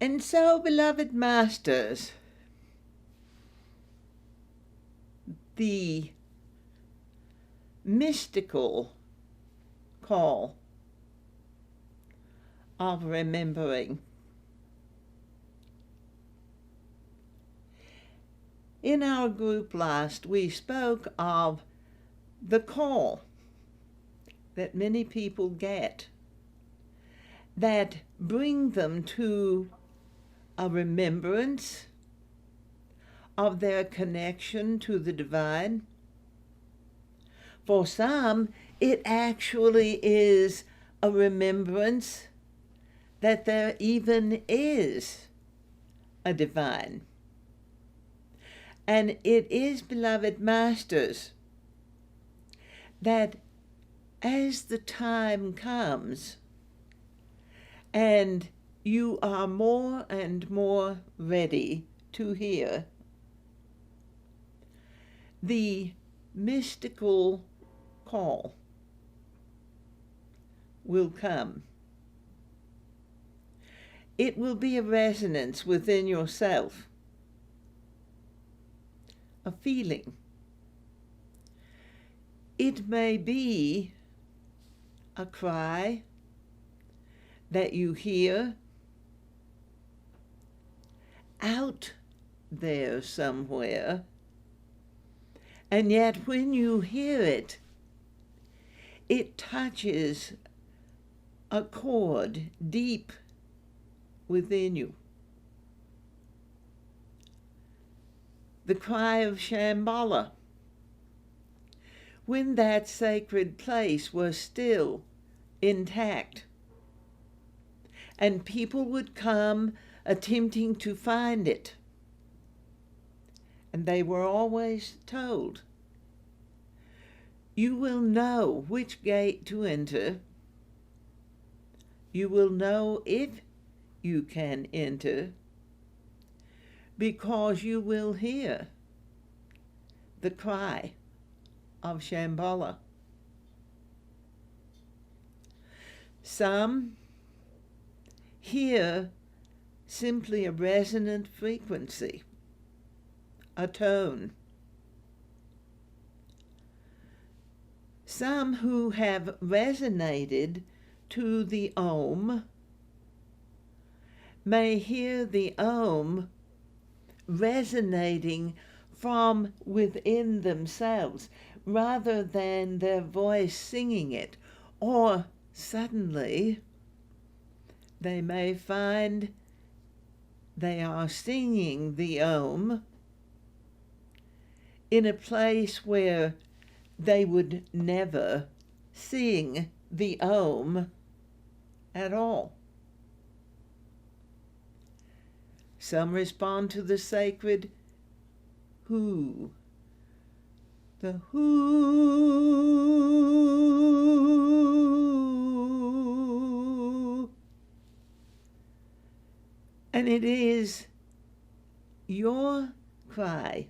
And so, beloved masters, the mystical call of remembering. In our group last, we spoke of the call that many people get that bring them to a remembrance of their connection to the divine. For some, it actually is a remembrance that there even is a divine. And it is, beloved masters, that as the time comes and you are more and more ready to hear, the mystical call will come. It will be a resonance within yourself, a feeling. It may be a cry that you hear out there somewhere, and yet when you hear it, it touches a chord deep within you. The cry of Shambhala, when that sacred place was still intact, and people would come attempting to find it, and they were always told, you will know which gate to enter. You will know if you can enter, because you will hear the cry of Shambhala. Some hear simply a resonant frequency, a tone. Some who have resonated to the Om may hear the Om resonating from within themselves rather than their voice singing it, or suddenly they may find they are singing the Om in a place where they would never sing the Om at all. Some respond to the sacred Hu, the Hu. And it is your cry,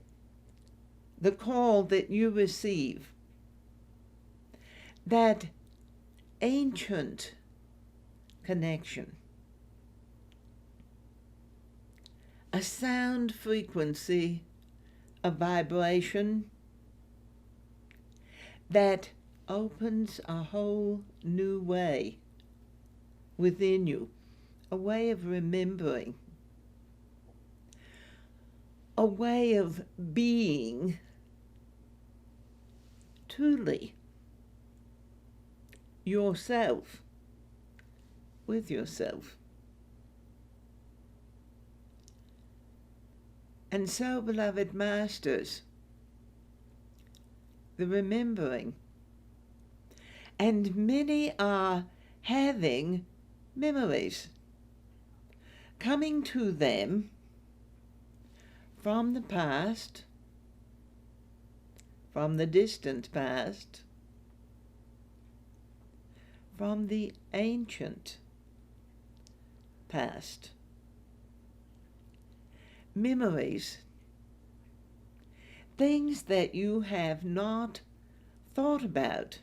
the call that you receive, that ancient connection, a sound frequency, a vibration that opens a whole new way within you, a way of remembering, a way of being truly yourself with yourself. And so, beloved masters, the remembering, and many are having memories coming to them from the past, from the distant past, from the ancient past. Memories, things that you have not thought about,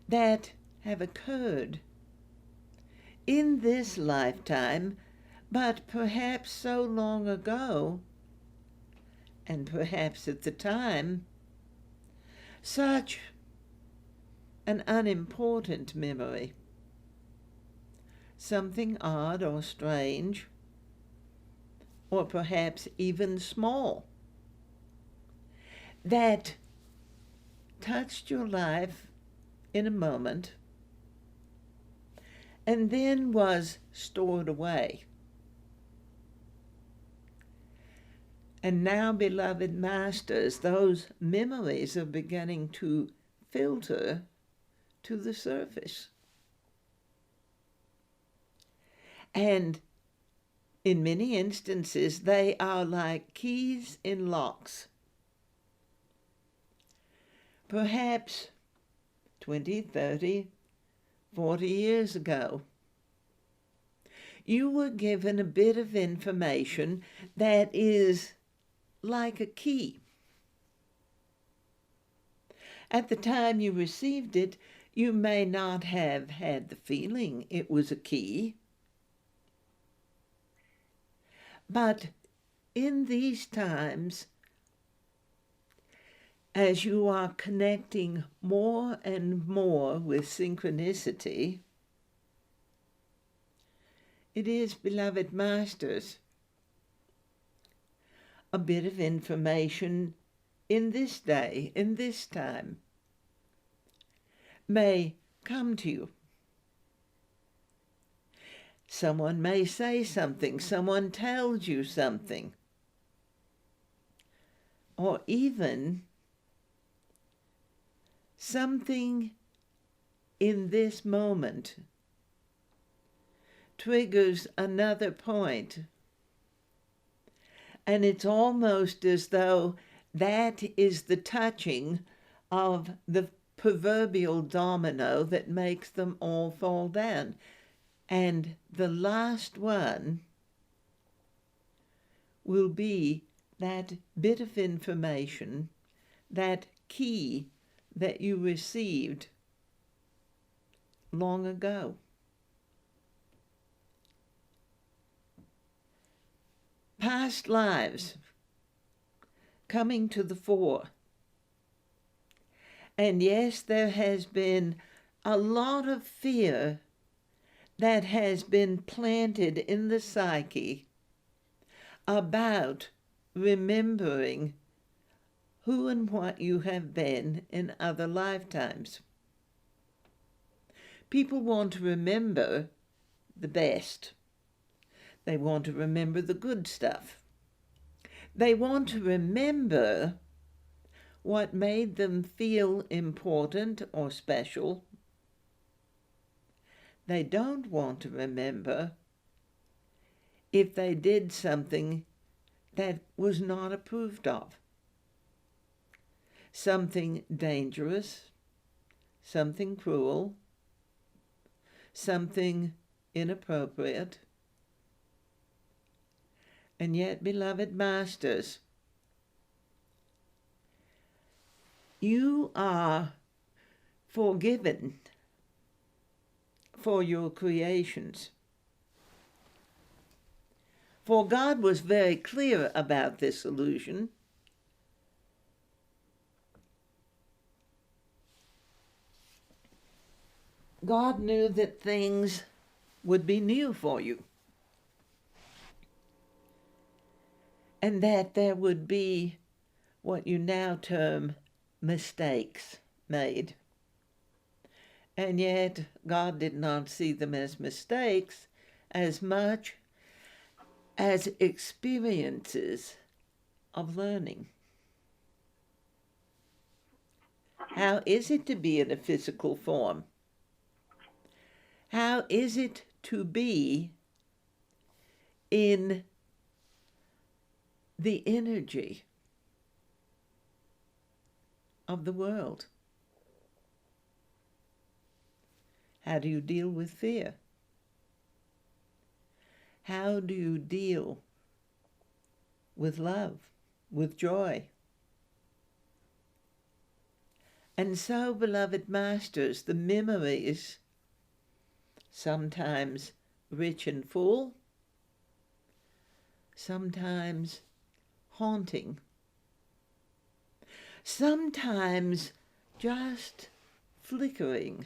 that have occurred in this lifetime, but perhaps so long ago, and perhaps at the time, such an unimportant memory, something odd or strange, or perhaps even small, that touched your life in a moment and then was stored away. And now, beloved masters, those memories are beginning to filter to the surface. And in many instances, they are like keys in locks. Perhaps 20, 30, 40 years ago, you were given a bit of information that is like a key. At the time you received it, you may not have had the feeling it was a key. But in these times, as you are connecting more and more with synchronicity, it is, beloved masters, a bit of information in this day, in this time, may come to you. Someone may say something, someone tells you something, or even something in this moment triggers another point. And it's almost as though that is the touching of the proverbial domino that makes them all fall down. And the last one will be that bit of information, that key that you received long ago. Past lives coming to the fore. And yes, there has been a lot of fear that has been planted in the psyche about remembering who and what you have been in other lifetimes. People want to remember the best. They want to remember the good stuff. They want to remember what made them feel important or special. They don't want to remember if they did something that was not approved of. Something dangerous, something cruel, something inappropriate. And yet, beloved masters, you are forgiven for your creations. For God was very clear about this illusion. God knew that things would be new for you, and that there would be what you now term mistakes made. And yet God did not see them as mistakes as much as experiences of learning. How is it to be in a physical form? How is it to be in the energy of the world? How do you deal with fear? How do you deal with love, with joy? And so, beloved masters, the memories sometimes rich and full, sometimes haunting, sometimes just flickering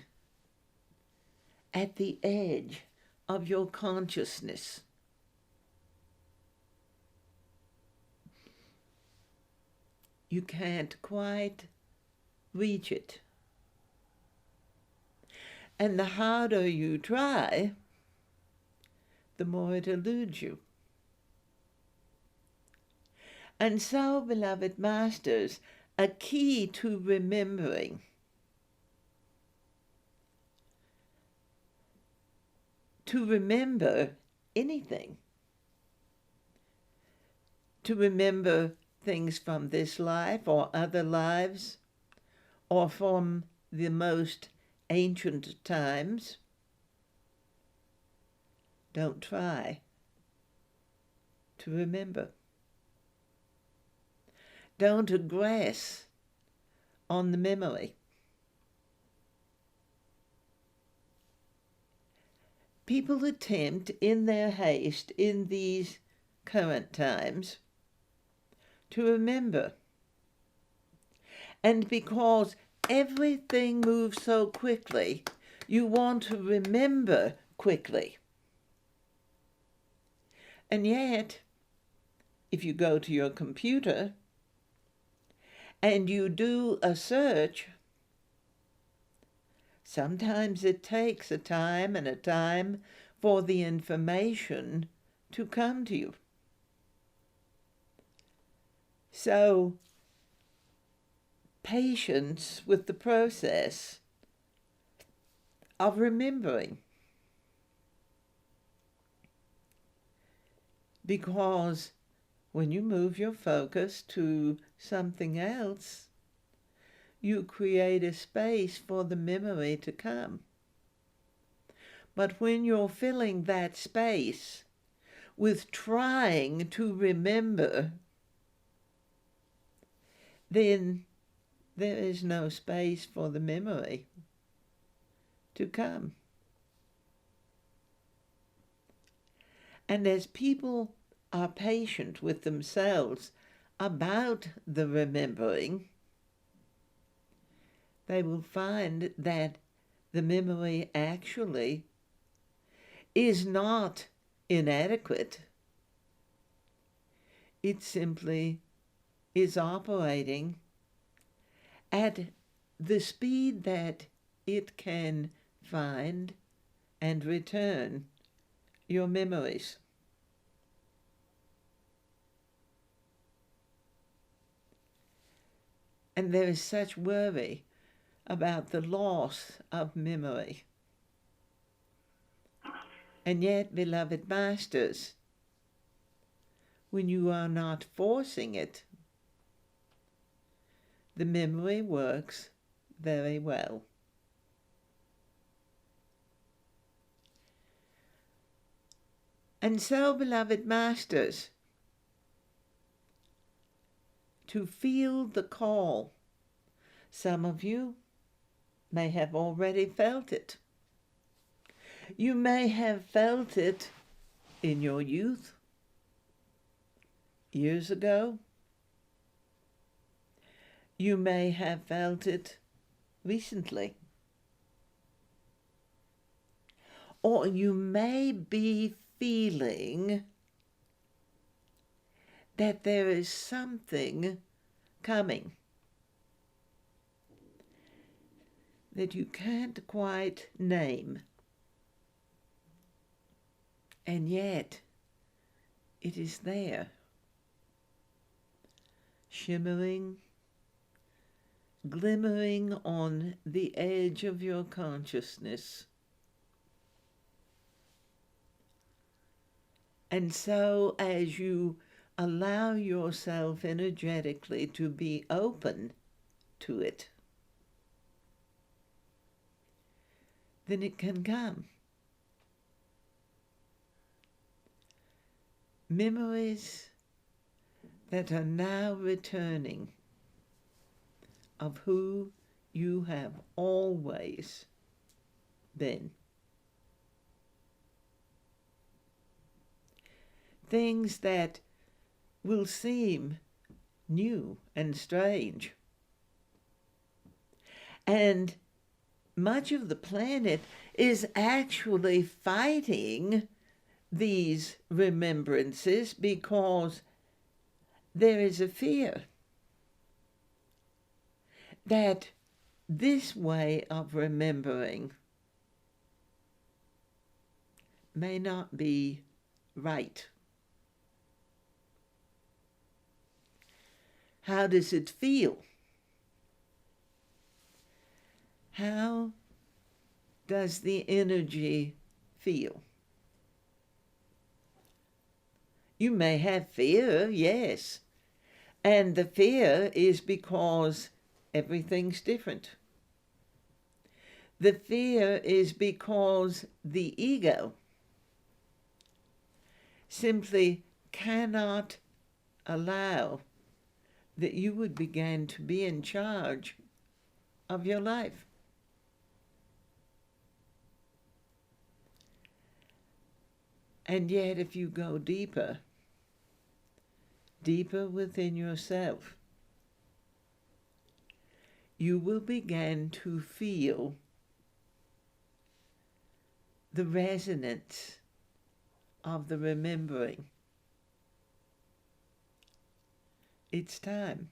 at the edge of your consciousness. You can't quite reach it. And the harder you try, the more it eludes you. And so, beloved masters, a key to remembering, to remember anything, to remember things from this life or other lives, or from the most ancient times, don't try to remember. Don't aggress on the memory. People attempt in their haste in these current times to remember. And because everything moves so quickly, you want to remember quickly. And yet, if you go to your computer and you do a search, sometimes it takes a time and a time for the information to come to you. So, patience with the process of remembering. Because when you move your focus to something else, you create a space for the memory to come. But when you're filling that space with trying to remember, then there is no space for the memory to come. And as people are patient with themselves about the remembering, they will find that the memory actually is not inadequate. It simply is operating at the speed that it can find and return your memories. And there is such worry about the loss of memory. And yet, beloved masters, when you are not forcing it, the memory works very well. And so, beloved masters, to feel the call, some of you may have already felt it. You may have felt it in your youth, years ago. You may have felt it recently. Or you may be feeling that there is something coming that you can't quite name. And yet, it is there, shimmering, glimmering on the edge of your consciousness. And so, as you allow yourself energetically to be open to it, then it can come. Memories that are now returning of who you have always been. things that will seem new and strange. And much of the planet is actually fighting these remembrances because there is a fear that this way of remembering may not be right. How does it feel? How does the energy feel? You may have fear, yes, and the fear is because everything's different. The fear is because the ego simply cannot allow that you would begin to be in charge of your life. And yet, if you go deeper within yourself, you will begin to feel the resonance of the remembering. It's time.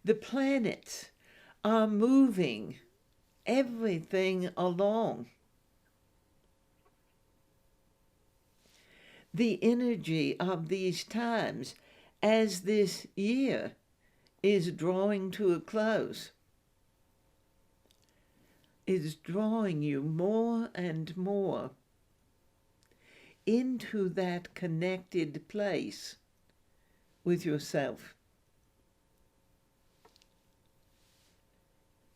The planets are moving everything along. The energy of these times as this year is drawing to a close is drawing you more and more into that connected place with yourself.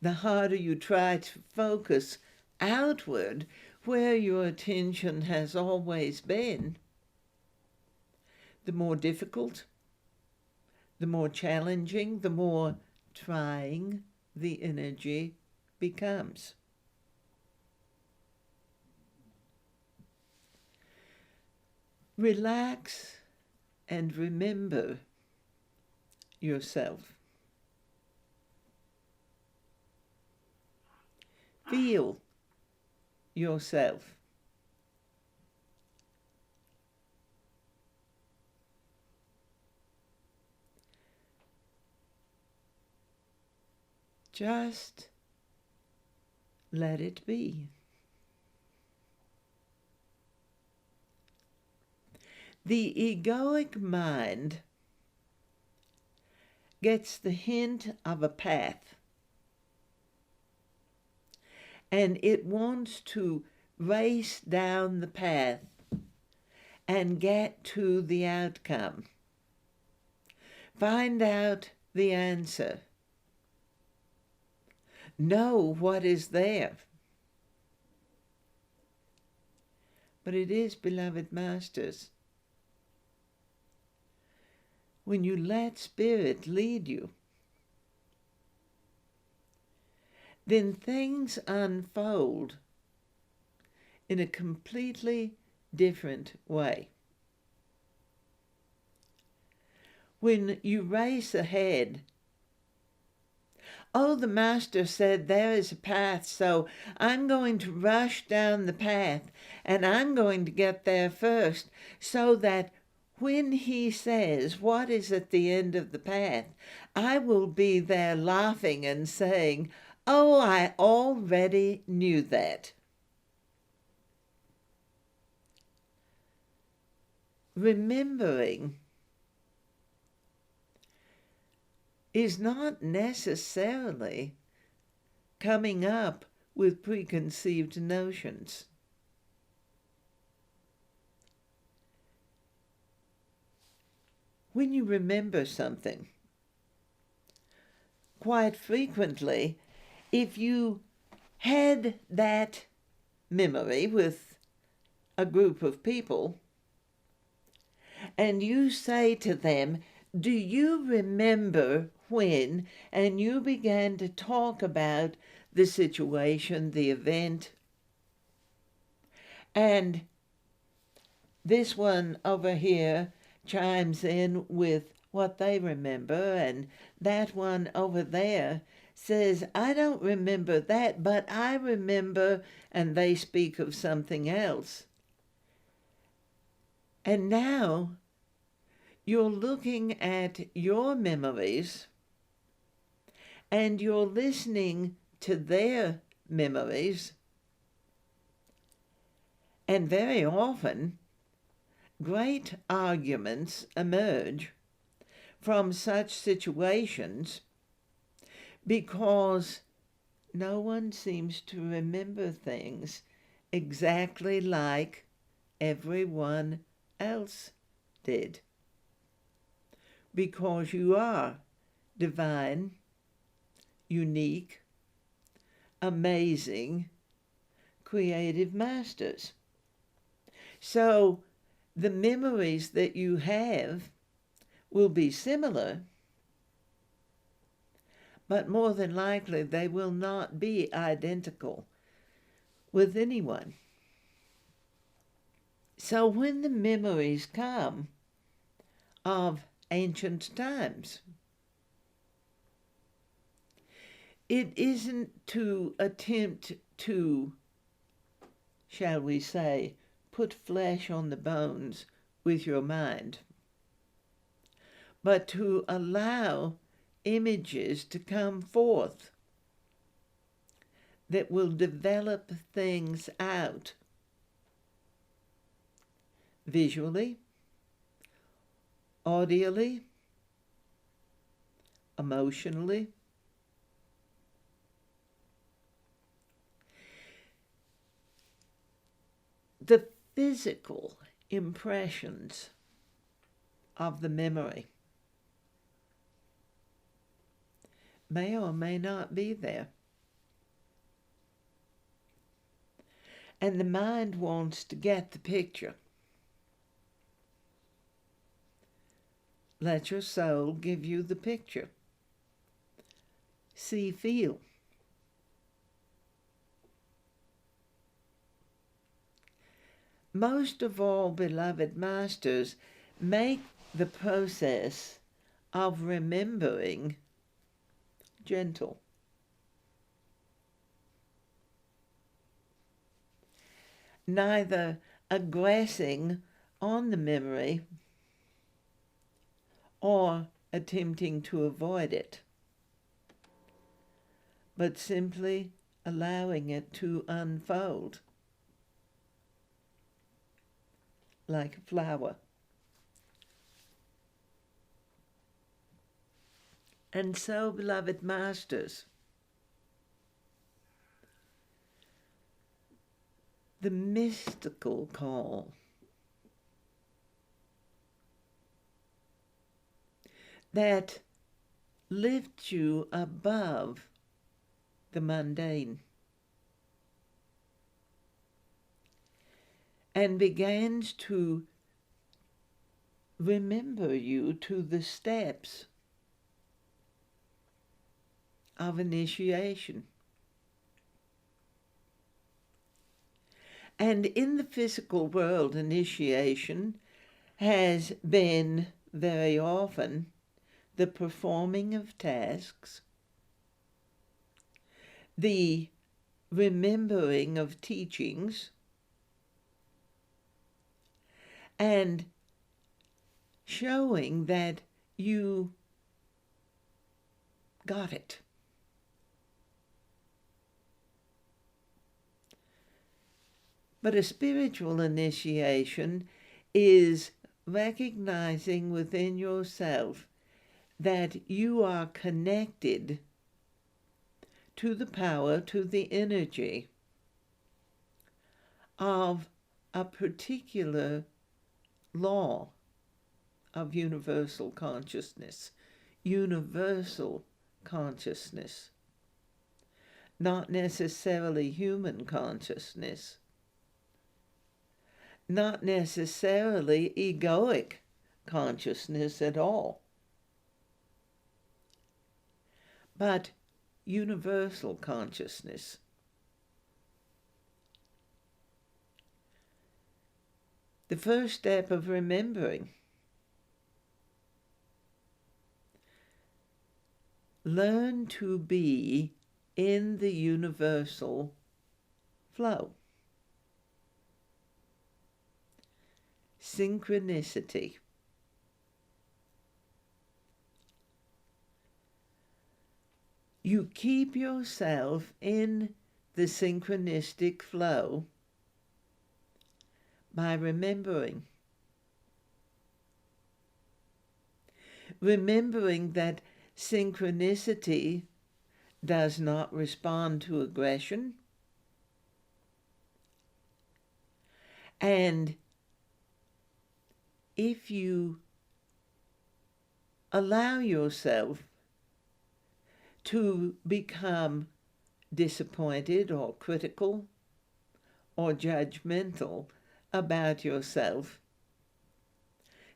The harder you try to focus outward, where your attention has always been, the more difficult, the more challenging, the more trying the energy becomes. Relax and remember yourself. Feel yourself. Just let it be. The egoic mind gets the hint of a path, and it wants to race down the path and get to the outcome. Find out the answer. Know what is there. But it is, beloved masters, when you let Spirit lead you, then things unfold in a completely different way. When you race ahead, oh, the Master said there is a path, so I'm going to rush down the path, and I'm going to get there first, so that when he says what is at the end of the path, I will be there laughing and saying, oh, I already knew that. Remembering is not necessarily coming up with preconceived notions. When you remember something, quite frequently, if you had that memory with a group of people, and you say to them, do you remember when, and you began to talk about the situation, the event, and this one over here chimes in with what they remember, and that one over there says, I don't remember that, but I remember, and they speak of something else. And now you're looking at your memories and you're listening to their memories, and very often great arguments emerge from such situations because no one seems to remember things exactly like everyone else did. Because you are divine, unique, amazing, creative masters. So the memories that you have will be similar, but more than likely they will not be identical with anyone. So when the memories come of ancient times, it isn't to attempt to, shall we say, put flesh on the bones with your mind, but to allow images to come forth that will develop things out visually, audially, emotionally. The physical impressions of the memory may or may not be there. And the mind wants to get the picture. Let your soul give you the picture. See, feel. Most of all, beloved masters, make the process of remembering gentle. Neither aggressing on the memory or attempting to avoid it, but simply allowing it to unfold like a flower. And so, beloved masters, the mystical call that lifts you above the mundane and begins to remember you to the steps of initiation. And in the physical world, initiation has been very often the performing of tasks, the remembering of teachings, and showing that you got it. But a spiritual initiation is recognizing within yourself that you are connected to the power, to the energy of a particular law of universal consciousness, not necessarily human consciousness, not necessarily egoic consciousness at all, but universal consciousness. the first step of remembering. Learn to be in the universal flow. Synchronicity. You keep yourself in the synchronistic flow by remembering. Remembering that synchronicity does not respond to aggression, and if you allow yourself to become disappointed or critical or judgmental about yourself,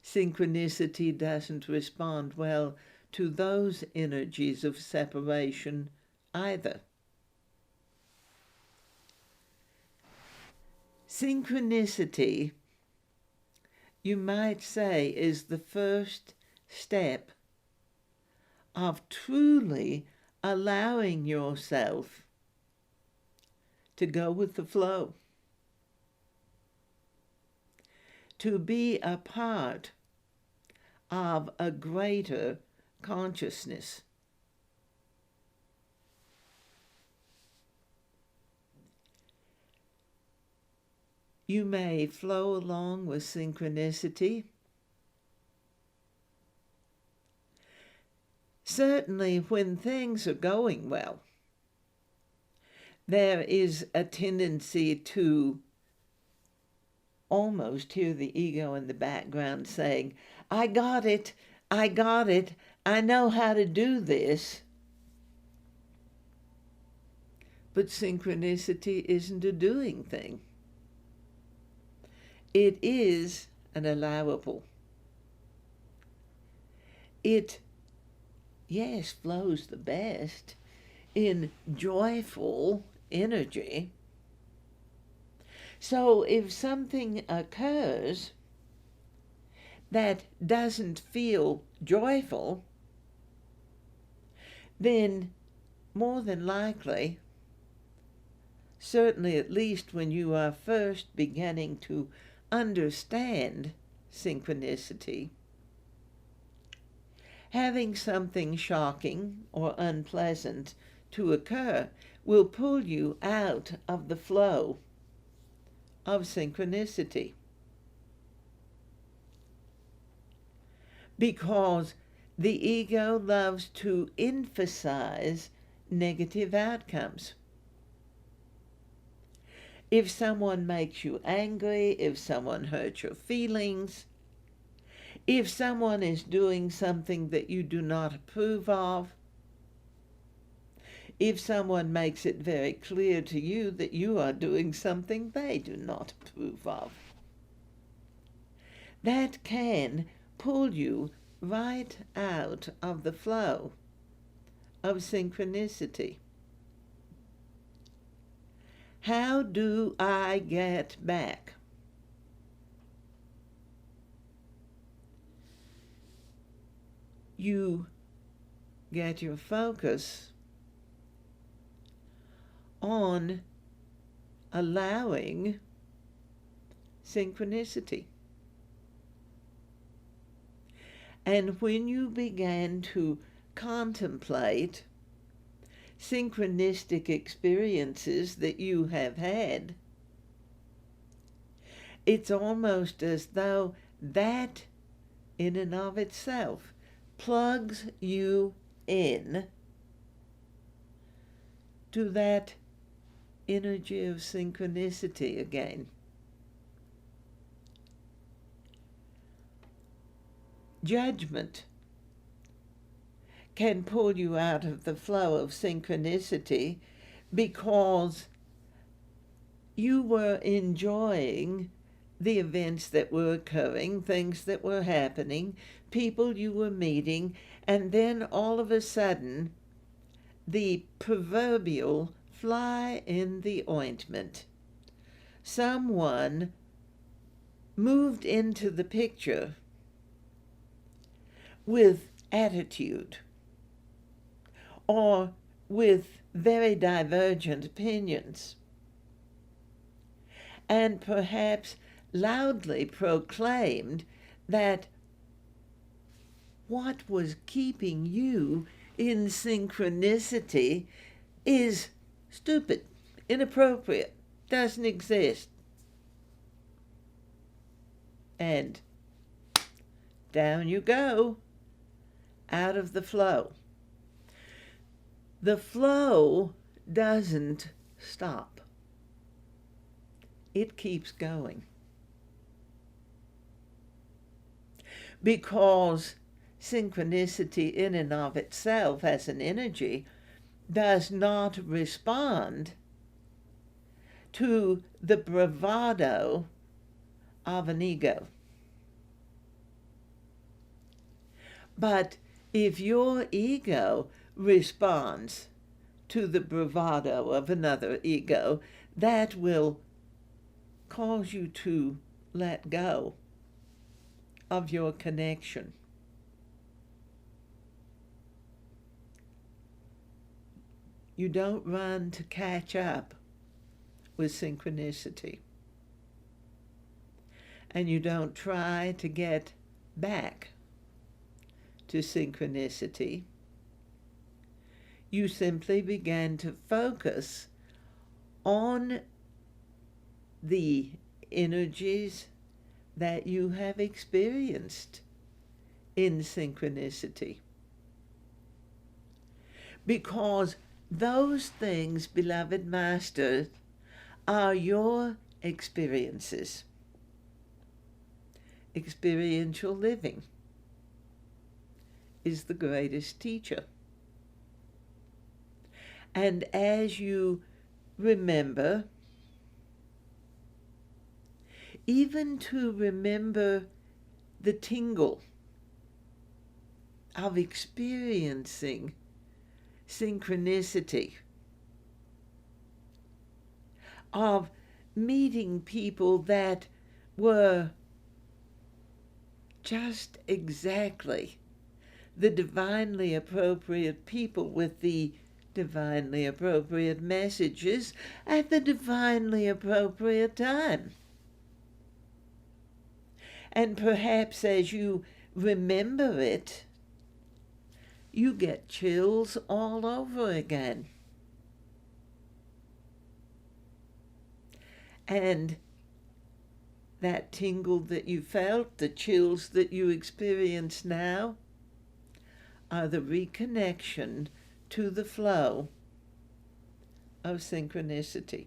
synchronicity doesn't respond well to those energies of separation either. Synchronicity, you might say, is the first step of truly allowing yourself to go with the flow, to be a part of a greater consciousness. You may flow along with synchronicity. Certainly when things are going well, there is a tendency to almost hear the ego in the background saying, I got it, I know how to do this. But synchronicity isn't a doing thing. It is an allowable. It, yes, flows the best in joyful energy. So if something occurs that doesn't feel joyful, then more than likely, certainly at least when you are first beginning to understand synchronicity, having something shocking or unpleasant to occur will pull you out of the flow of synchronicity. Because the ego loves to emphasize negative outcomes. If someone makes you angry, if someone hurts your feelings, if someone is doing something that you do not approve of, if someone makes it very clear to you that you are doing something they do not approve of, that can pull you right out of the flow of synchronicity. How do I get back? You get your focus on allowing synchronicity. And when you begin to contemplate synchronistic experiences that you have had, it's almost as though that in and of itself plugs you in to that energy of synchronicity again. Judgment can pull you out of the flow of synchronicity because you were enjoying the events that were occurring, things that were happening, people you were meeting, and then all of a sudden, the proverbial fly in the ointment. Someone moved into the picture with attitude or with very divergent opinions, and perhaps loudly proclaimed that what was keeping you in synchronicity is stupid, inappropriate, doesn't exist. And down you go, out of the flow. The flow doesn't stop. It keeps going. Because synchronicity in and of itself as an energy does not respond to the bravado of an ego. But if your ego responds to the bravado of another ego, that will cause you to let go of your connection. You don't run to catch up with synchronicity. And you don't try to get back to synchronicity. You simply begin to focus on the energies that you have experienced in synchronicity. Because those things, beloved Master, are your experiences. Experiential living is the greatest teacher. And as you remember, even to remember the tingle of experiencing synchronicity, of meeting people that were just exactly the divinely appropriate people with the divinely appropriate messages at the divinely appropriate time. And perhaps as you remember it, you get chills all over again. And that tingle that you felt, the chills that you experience now, are the reconnection to the flow of synchronicity.